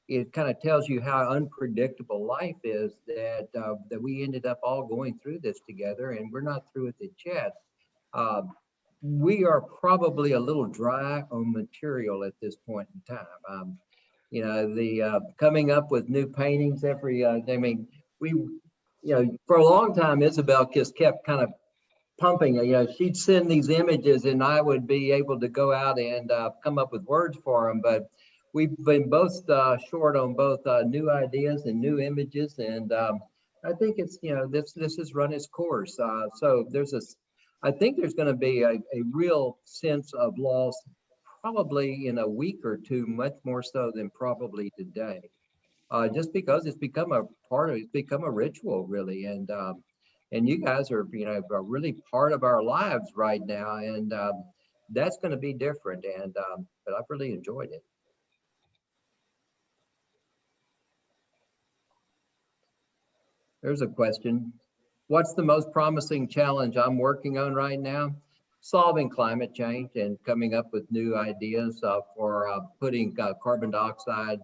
it kind of tells you how unpredictable life is, that we ended up all going through this together, and we're not through with it yet. We are probably a little dry on material at this point in time. The coming up with new paintings every, I mean, for a long time, Isabel just kept kind of pumping. She'd send these images and I would be able to go out and come up with words for them. But we've been both short on both new ideas and new images. And I think it's, this has run its course. So I think there's going to be a real sense of loss probably in a week or two, much more so than probably today. Just because it's become a ritual, really. And you guys are, are really part of our lives right now. And that's going to be different. And, but I've really enjoyed it. There's a question. What's the most promising challenge I'm working on right now? Solving climate change and coming up with new ideas for putting carbon dioxide,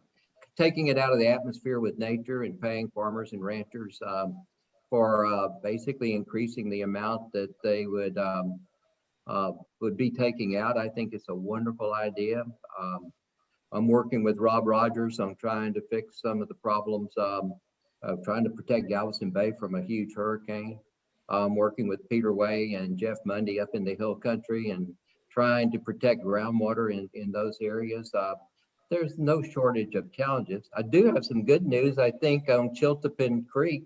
taking it out of the atmosphere with nature, and paying farmers and ranchers for basically increasing the amount that they would be taking out. I think it's a wonderful idea. I'm working with Rob Rogers on trying to fix some of the problems of trying to protect Galveston Bay from a huge hurricane. Working with Peter Way and Jeff Mundy up in the hill country and trying to protect groundwater in those areas. There's no shortage of challenges. I do have some good news. I think on Chiltepin Creek,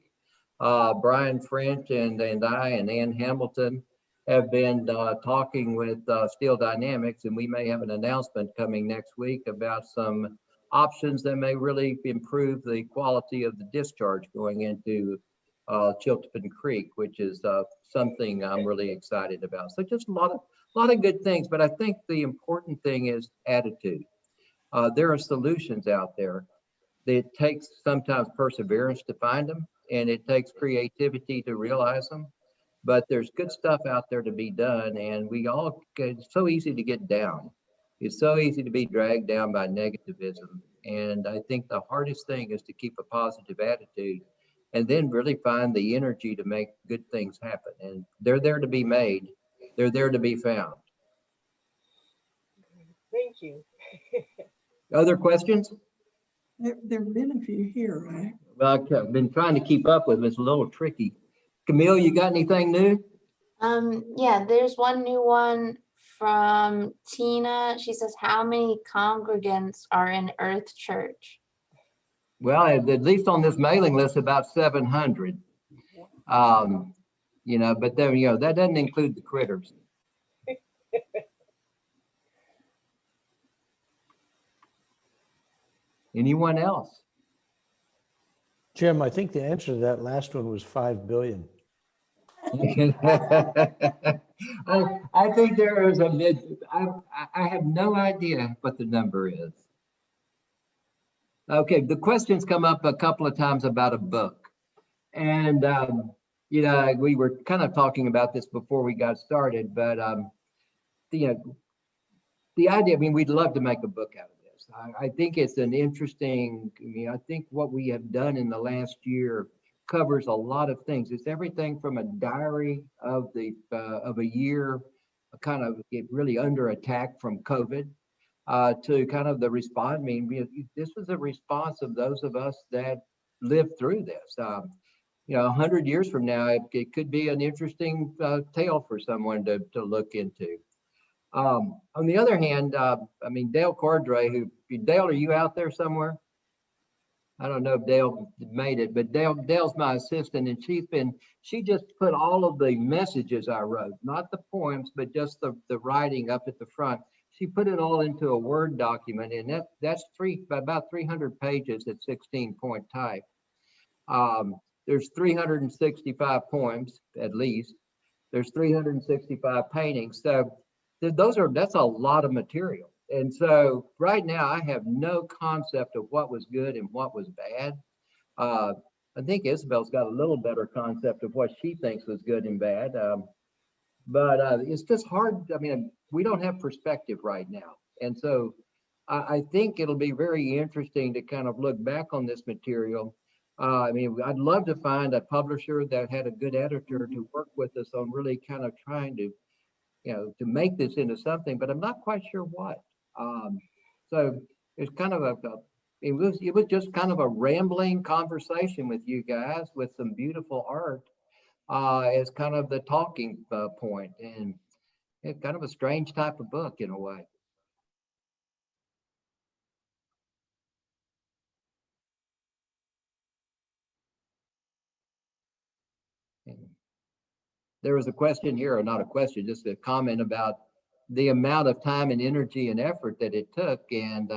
Brian French and I and Ann Hamilton have been talking with Steel Dynamics, and we may have an announcement coming next week about some options that may really improve the quality of the discharge going into Chiltepin Creek, which is something I'm really excited about. So just a lot of good things, but I think the important thing is attitude. There are solutions out there. It takes sometimes perseverance to find them, and it takes creativity to realize them. But there's good stuff out there to be done, and it's so easy to get down. It's so easy to be dragged down by negativism. And I think the hardest thing is to keep a positive attitude and then really find the energy to make good things happen. And they're there to be made. They're there to be found. Thank you. Other questions? There've been a few here, right? Well, I've been trying to keep up with them. It's a little tricky. Camille, you got anything new? Yeah, there's one new one from Tina. She says, how many congregants are in Earth Church? Well, at least on this mailing list, about 700. But then, that doesn't include the critters. Anyone else? Jim, I think the answer to that last one was 5 billion. I think there is I have no idea what the number is. Okay, the questions come up a couple of times about a book. And, we were kind of talking about this before we got started, but, the idea, we'd love to make a book out of this. I think it's an interesting, I think what we have done in the last year covers a lot of things. It's everything from a diary of a year, kind of really under attack from COVID, to kind of the response. This was a response of those of us that lived through this. 100 years from now, it could be an interesting tale for someone to look into. On the other hand, Dale Cordray, Dale, are you out there somewhere? I don't know if Dale made it, but Dale's my assistant, and she just put all of the messages I wrote, not the poems, but just the writing up at the front. she put it all into a Word document, and that's about 300 pages at 16-point type. There's 365 poems at least. There's 365 paintings. So that's a lot of material. And so right now I have no concept of what was good and what was bad. I think Isabel's got a little better concept of what she thinks was good and bad. But it's just hard. I mean, we don't have perspective right now. And so I think it'll be very interesting to kind of look back on this material. I mean, I'd love to find a publisher that had a good editor to work with us on really kind of trying to, to make this into something, but I'm not quite sure what. So it's kind of it was just kind of a rambling conversation with you guys with some beautiful art as kind of the talking point, and it's kind of a strange type of book in a way. And there was a question here, or not a question, just a comment about the amount of time and energy and effort that it took. And,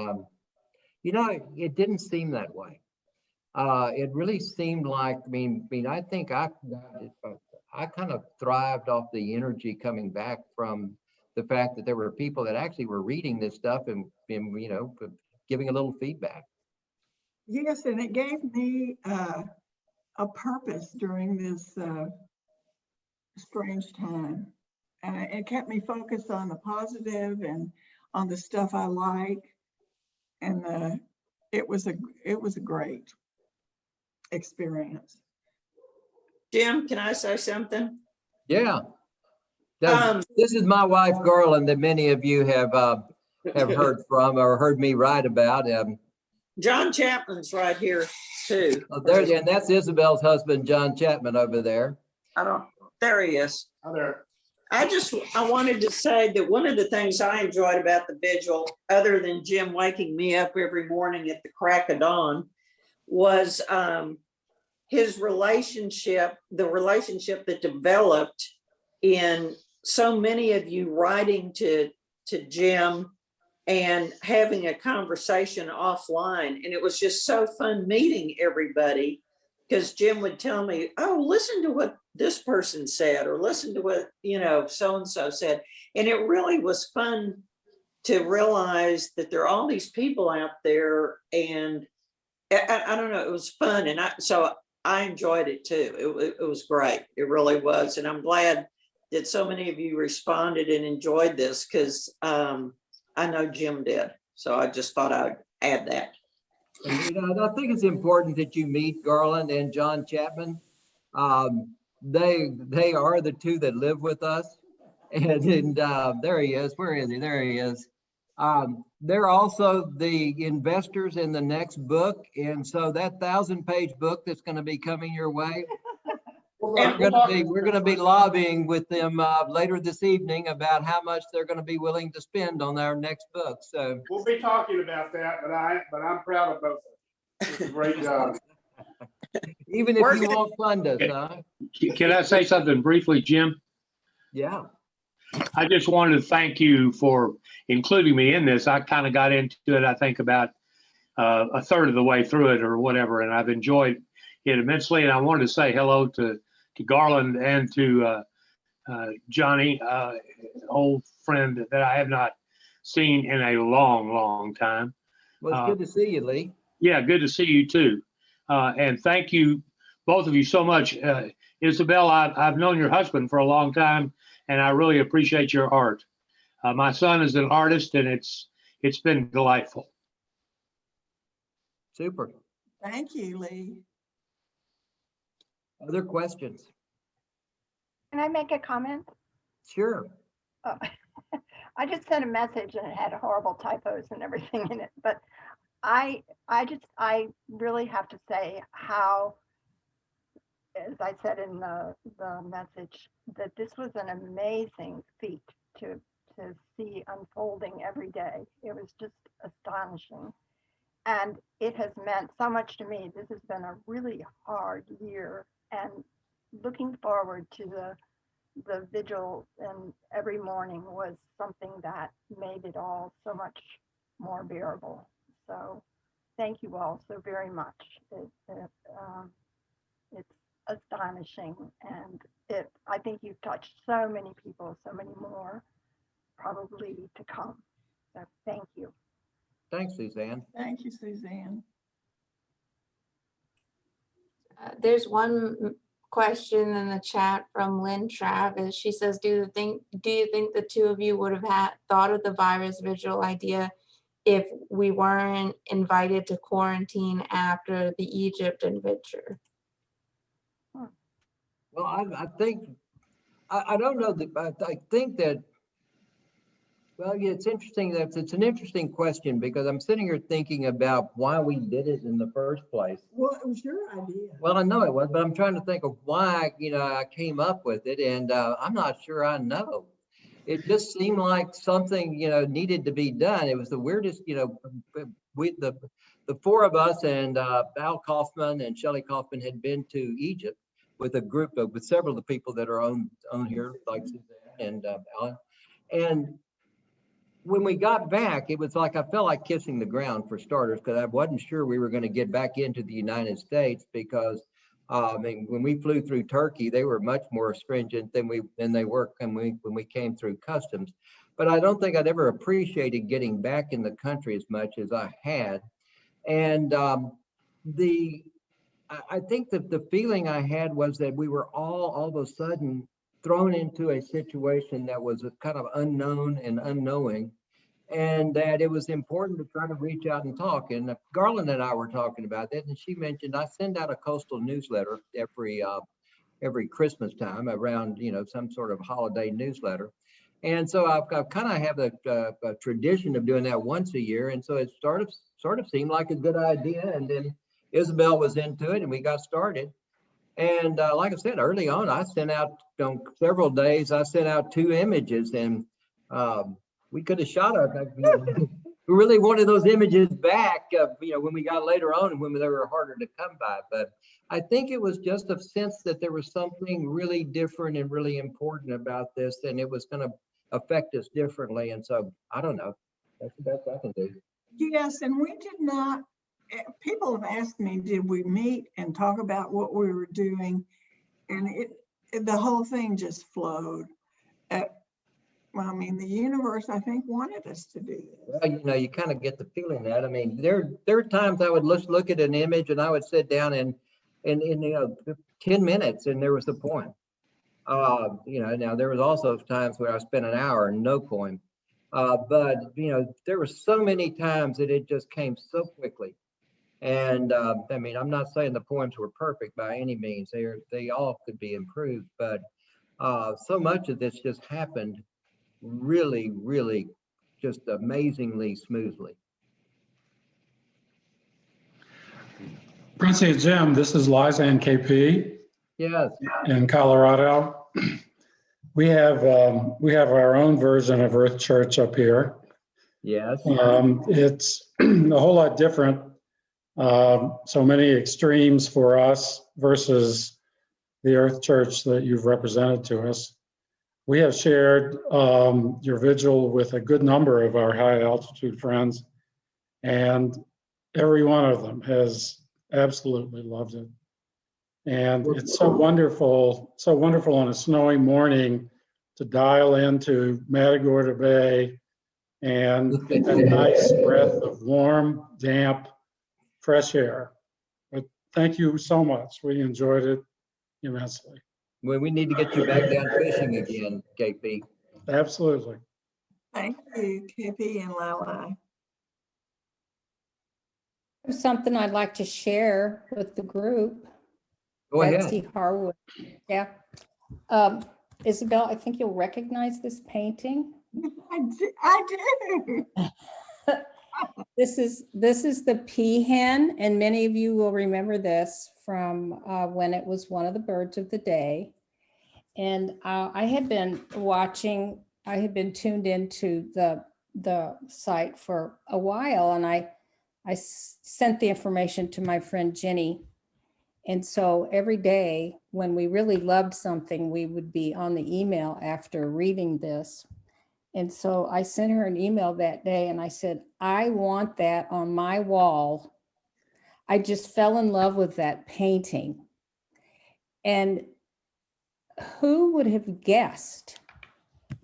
it didn't seem that way. It really seemed like, I think I kind of thrived off the energy coming back from the fact that there were people that actually were reading this stuff and giving a little feedback. Yes, and it gave me a purpose during this strange time. It kept me focused on the positive and on the stuff I like, and it was a great experience. Jim, can I say something? Yeah. This is my wife, Garland, that many of you have heard from or heard me write about. John Chapman's right here too. And that's Isabel's husband, John Chapman, over there. There he is. Hi there. I wanted to say that one of the things I enjoyed about the vigil, other than Jim waking me up every morning at the crack of dawn, was his relationship, the relationship that developed in so many of you writing to Jim and having a conversation offline. And it was just so fun meeting everybody, because Jim would tell me, oh, listen to what this person said, or listen to what, so-and-so said. And it really was fun to realize that there are all these people out there, and I don't know, it was fun. And so I enjoyed it too. It was great. It really was. And I'm glad that so many of you responded and enjoyed this, because I know Jim did. So I just thought I'd add that. And I think it's important that you meet Garland and John Chapman. They are the two that live with us. And there he is. Where is he? There he is. They're also the investors in the next book. And so that 1,000-page book that's going to be coming your way, we're going to be lobbying with them later this evening about how much they're going to be willing to spend on our next book. So we'll be talking about that, but I'm proud of both of them. It's a great job. Even if you won't fund us, huh? Can I say something briefly, Jim? Yeah. I just wanted to thank you for including me in this. I kind of got into it, I think, about a third of the way through it or whatever, and I've enjoyed it immensely. And I wanted to say hello to Garland and to Johnny, old friend that I have not seen in a long, long time. Well, it's good to see you, Lee. Yeah, good to see you too. And thank you, both of you, so much. Isabel, I've known your husband for a long time, and I really appreciate your art. My son is an artist, and it's been delightful. Super. Thank you, Lee. Other questions? Can I make a comment? Sure. I just sent a message and it had horrible typos and everything in it, but I really have to say how, as I said in the message, that this was an amazing feat to see unfolding every day. It was just astonishing. And it has meant so much to me. This has been a really hard year, and looking forward to the vigil and every morning was something that made it all so much more bearable. So thank you all so very much. It's astonishing, and I think you've touched so many people, so many more probably to come. So thank you. Thanks, Suzanne. Thank you, Suzanne. There's one question in the chat from Lynn Travis. She says, do you think the two of you would have thought of the Virus Vigil idea if we weren't invited to quarantine after the Egypt adventure? Well, I think, I don't know that, but I think that, well, yeah, it's interesting that it's an interesting question, because I'm sitting here thinking about why we did it in the first place. Well, it was your idea. Well, I know it was, but I'm trying to think of why, I came up with it, and I'm not sure I know. It just seemed like something, needed to be done. It was the weirdest, we, the four of us and Al Kaufman and Shelley Kaufman had been to Egypt with a group of, with several of the people that are on here, like Suzanne and Alan. And when we got back, it was like, I felt like kissing the ground for starters, because I wasn't sure we were going to get back into the United States, because when we flew through Turkey, they were much more stringent than they were when we came through customs. But I don't think I'd ever appreciated getting back in the country as much as I had. And I think that the feeling I had was that we were all of a sudden thrown into a situation that was a kind of unknown and unknowing, and that it was important to try to reach out and talk. And Garland and I were talking about that, and she mentioned I send out a coastal newsletter every Christmas time around, some sort of holiday newsletter. And so I've kind of have a tradition of doing that once a year. And so it sort of seemed like a good idea. And then Isabel was into it and we got started. And like I said, early on, I sent out on several days, I sent out 2 images, and we could have shot our, we really wanted those images back, when we got later on and when they were harder to come by. But I think it was just a sense that there was something really different and really important about this, and it was going to affect us differently. And so I don't know. That's the best I can do. Yes, and we did not, people have asked me, did we meet and talk about what we were doing? And the whole thing just flowed. Well, I mean, the universe, I think, wanted us to do this. Well, you kind of get the feeling that. I mean, there are times I would look at an image and I would sit down and 10 minutes and there was the poem. Now there was also times where I spent an hour and no poem. But there were so many times that it just came so quickly. And I mean, I'm not saying the poems were perfect by any means. They all could be improved, but so much of this just happened really, really just amazingly smoothly. Princey and Jim, this is Liza and KP. Yes. In Colorado. We have our own version of Earth Church up here. Yes. It's a whole lot different. So many extremes for us versus the Earth Church that you've represented to us. We have shared your vigil with a good number of our high altitude friends, and every one of them has absolutely loved it. And it's so wonderful on a snowy morning to dial into Matagorda Bay and get that nice breath of warm, damp, fresh air. But thank you so much. We enjoyed it immensely. Well, we need to get you back down fishing again, KP. Absolutely. Thank you, KP and Lala. There's something I'd like to share with the group. Go ahead. Betsy Harwood. Yeah. Isabel, I think you'll recognize this painting. I do. This is the peahen, and many of you will remember this from when it was one of the birds of the day. And I had been tuned into the site for a while, and I sent the information to my friend Jenny. And so every day when we really loved something, we would be on the email after reading this. And so I sent her an email that day and I said, I want that on my wall. I just fell in love with that painting. And who would have guessed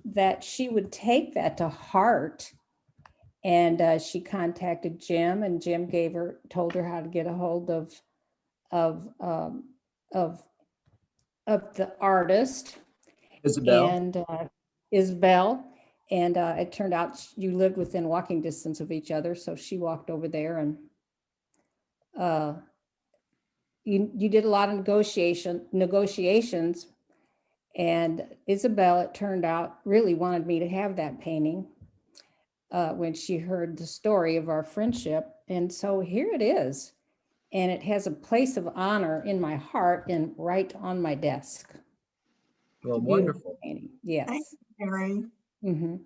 that she would take that to heart? And she contacted Jim, and Jim told her how to get a hold of the artist, Isabel. and Isabel. And it turned out you lived within walking distance of each other, so she walked over there, and you did a lot of negotiations. And Isabel, it turned out, really wanted me to have that painting when she heard the story of our friendship. And so here it is. And it has a place of honor in my heart and right on my desk. Well, wonderful. Painting. Yes. Thanks, Mary. Mm-hmm.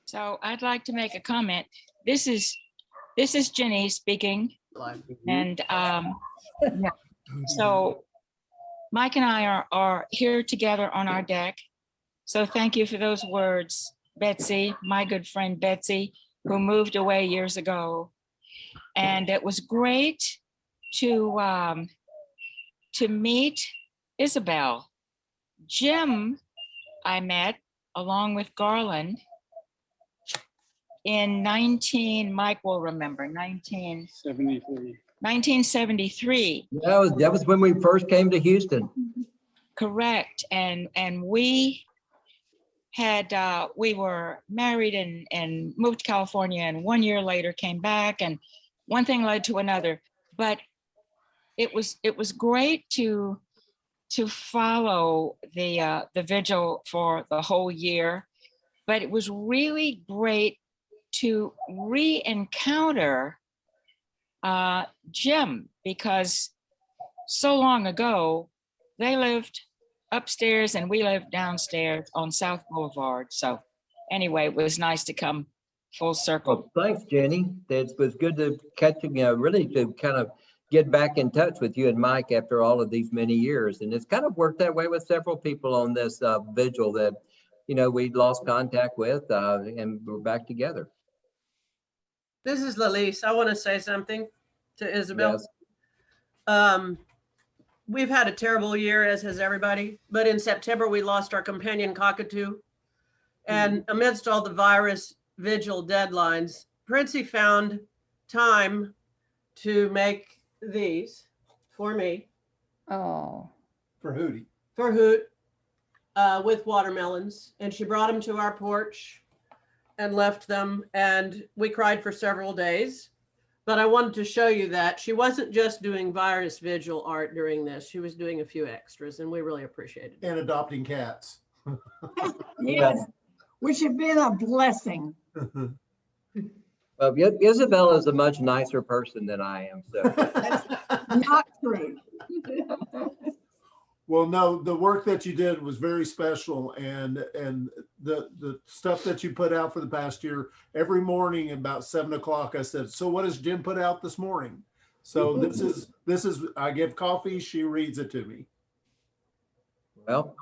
So I'd like to make a comment. This is Jenny speaking. And yeah. So Mike and I are here together on our deck. So thank you for those words, Betsy, my good friend Betsy, who moved away years ago. And it was great to meet Isabel. Jim, I met along with Garland in Mike will remember, 1973. That was when we first came to Houston. Correct. And we had we were married and moved to California, and 1 year later came back, and one thing led to another. But it was great to follow the vigil for the whole year. But it was really great to re-encounter Jim, because so long ago they lived upstairs and we lived downstairs on South Boulevard. So anyway, it was nice to come full circle. Well, thanks, Jenny. It was good to catch you, really to kind of get back in touch with you and Mike after all of these many years. And it's kind of worked that way with several people on this vigil that, we'd lost contact with, and we're back together. This is Lalise. I want to say something to Isabel. Yes. We've had a terrible year, as has everybody, but in September we lost our companion cockatoo. And amidst all the virus vigil deadlines, Princey found time to make these for me. Oh. For Hootie. For Hoot, with watermelons. And she brought them to our porch and left them, and we cried for several days. But I wanted to show you that she wasn't just doing virus vigil art during this. She was doing a few extras, and we really appreciated it. And adopting cats. Yes, which have been a blessing. Well, Isabel is a much nicer person than I am. So That's not true. Well, no, the work that you did was very special, and the stuff that you put out for the past year, every morning about 7 o'clock, I said, so what does Jim put out this morning? So this is I give coffee, she reads it to me. Well,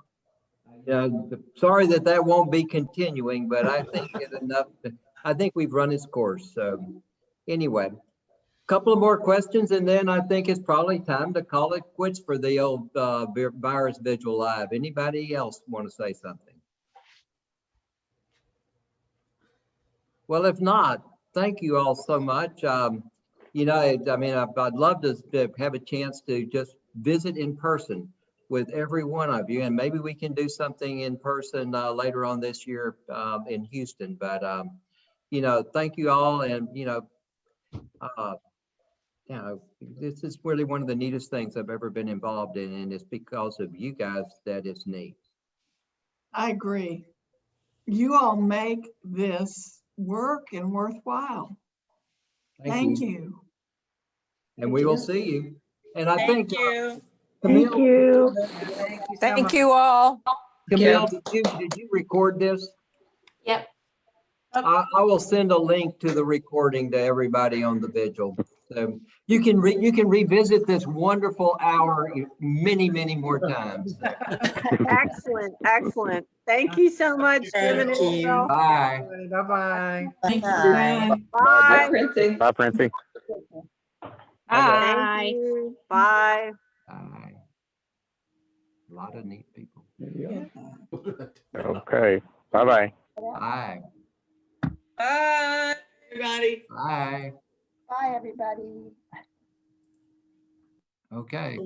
sorry that won't be continuing, but I think it's enough. I think we've run its course. So anyway, a couple of more questions, and then I think it's probably time to call it quits for the old Virus Vigil Live. Anybody else want to say something? Well, if not, thank you all so much. I'd love to have a chance to just visit in person with every one of you, and maybe we can do something in person later on this year in Houston. But thank you all, and this is really one of the neatest things I've ever been involved in, and it's because of you guys that it's neat. I agree. You all make this work and worthwhile. Thank you. And we will see you. And I think you. Camille, Thank you. Thank you all. Camille, did you record this? Yep. I will send a link to the recording to everybody on the vigil. So you can revisit this wonderful hour many, many more times. Excellent, excellent. Thank you so much, Jim and Thank you. Isabel. Bye. Bye-bye. Bye. Bye. Bye, Princy. Thank Bye. you. Bye. Bye. A lot of neat people. Okay. Bye-bye. Bye. Bye, everybody. Bye. Bye, everybody. Okay.